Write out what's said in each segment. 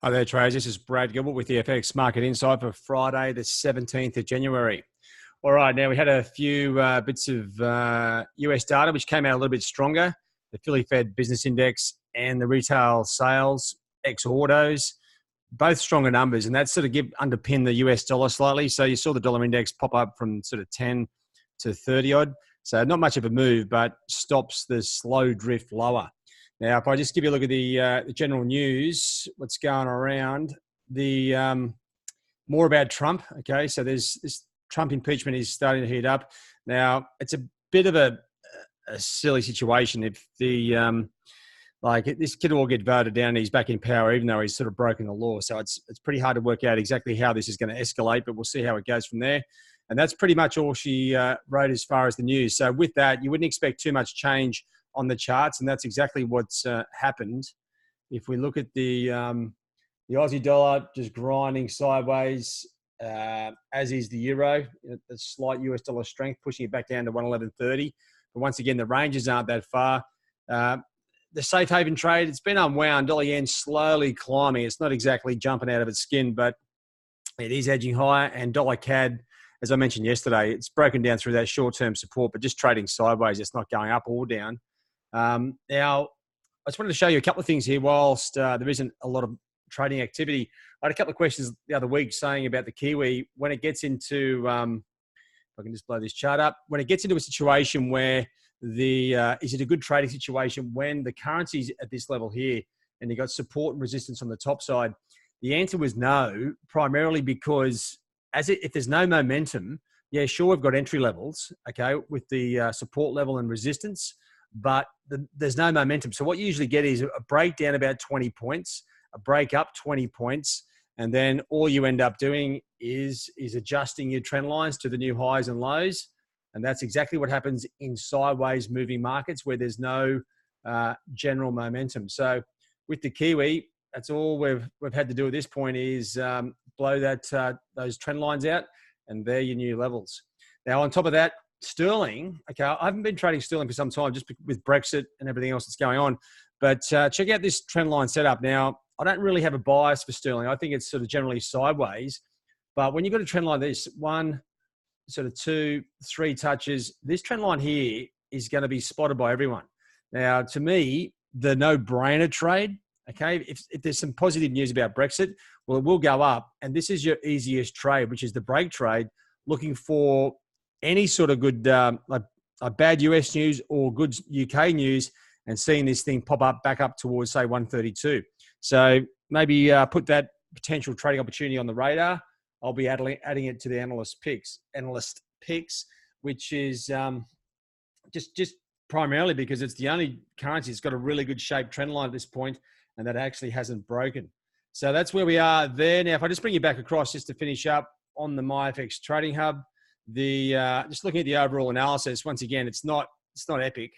Hi there, traders. This is Brad Gilbert with the FX Market Insight for Friday, the 17th of January. All right, now we had a few bits of US data which came out a little bit stronger. The Philly Fed Business Index and the retail sales ex-autos, both stronger numbers, and that sort of underpin the US dollar slightly. So you saw the dollar index pop up from sort of 10 to 30 odd. So not much of a move, but stops the slow drift lower. Now, if I just give you a look at the general news, what's going around, the more about Trump. Okay, so there's this Trump impeachment is starting to heat up. Now, it's a bit of a silly situation if the this kid will get voted down and he's back in power, even though he's sort of broken the law. So it's pretty hard to work out exactly how this is going to escalate, but we'll see how it goes from there. And that's pretty much all she wrote as far as the news. So with that, you wouldn't expect too much change on the charts, and that's exactly what's happened. If we look at the Aussie dollar just grinding sideways, as is the euro, a slight US dollar strength, pushing it back down to 111.30. But once again, the ranges aren't that far. The safe haven trade, it's been unwound. Dollar yen slowly climbing. It's not exactly jumping out of its skin, but it is edging higher. And dollar CAD, as I mentioned yesterday, it's broken down through that short-term support, but just trading sideways. It's not going up or down. Now, I just wanted to show you a couple of things here whilst there isn't a lot of trading activity. I had a couple of questions the other week saying about the Kiwi. When it gets into, if I can just blow this chart up, when it gets into a situation where is it a good trading situation when the currency's at this level here and you got support and resistance on the top side? The answer was no, primarily because if there's no momentum, yeah, sure, we've got entry levels, okay, with the support level and resistance, but there's no momentum. So what you usually get is a breakdown about 20 points, a break up 20 points, and then all you end up doing is adjusting your trend lines to the new highs and lows. And that's exactly what happens in sideways moving markets where there's no general momentum. So with the Kiwi, that's all we've had to do at this point is blow those trend lines out, and they're your new levels. Now, on top of that, Sterling, okay, I haven't been trading Sterling for some time just with Brexit and everything else that's going on, but check out this trend line setup. Now, I don't really have a bias for Sterling. I think it's sort of generally sideways, but when you've got a trend like this, one, sort of two, three touches, this trend line here is going to be spotted by everyone. Now, to me, the no-brainer trade, okay, if there's some positive news about Brexit, well, it will go up, and this is your easiest trade, which is the break trade, looking for any sort of good, like bad US news or good UK news, and seeing this thing pop up back up towards, say, 132. So maybe put that potential trading opportunity on the radar. I'll be adding it to the analyst picks, which is just primarily because it's the only currency that's got a really good shaped trend line at this point, and that actually hasn't broken. So that's where we are there. Now, if I just bring you back across just to finish up on the MyFX Trading Hub, just looking at the overall analysis, once again, it's not epic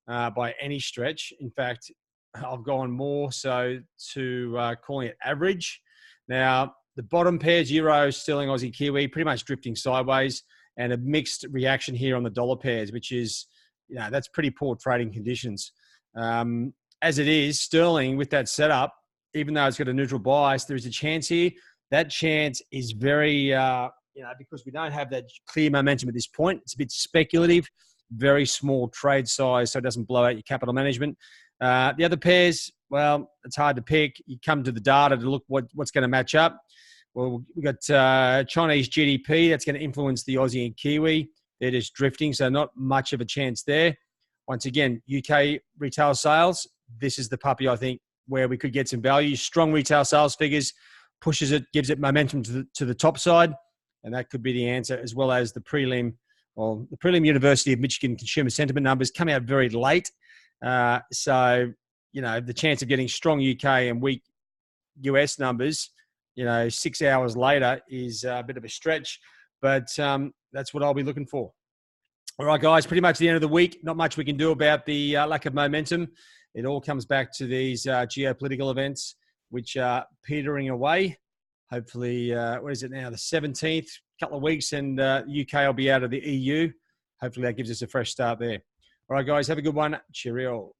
by any stretch. In fact, I've gone more so to calling it average. Now, the bottom pairs, Euro, Sterling, Aussie, Kiwi, pretty much drifting sideways, and a mixed reaction here on the dollar pairs, which is, that's pretty poor trading conditions. As it is, Sterling with that setup, even though it's got a neutral bias, there is a chance here. That chance is very, because we don't have that clear momentum at this point. It's a bit speculative, very small trade size, so it doesn't blow out your capital management. The other pairs, well, it's hard to pick. You come to the data to look what's going to match up. Well, we've got Chinese GDP. That's going to influence the Aussie and Kiwi. They're just drifting, so not much of a chance there. Once again, UK retail sales. This is the puppy, I think, where we could get some value. Strong retail sales figures, pushes it, gives it momentum to the top side, and that could be the answer, as well as the prelim University of Michigan consumer sentiment numbers come out very late. So, the chance of getting strong UK and weak US numbers, 6 hours later is a bit of a stretch, but that's what I'll be looking for. All right, guys, pretty much the end of the week. Not much we can do about the lack of momentum. It all comes back to these geopolitical events, which are petering away. Hopefully, what is it now? The 17th, couple of weeks, and the UK will be out of the EU. Hopefully that gives us a fresh start there. All right, guys, have a good one. Cheerio.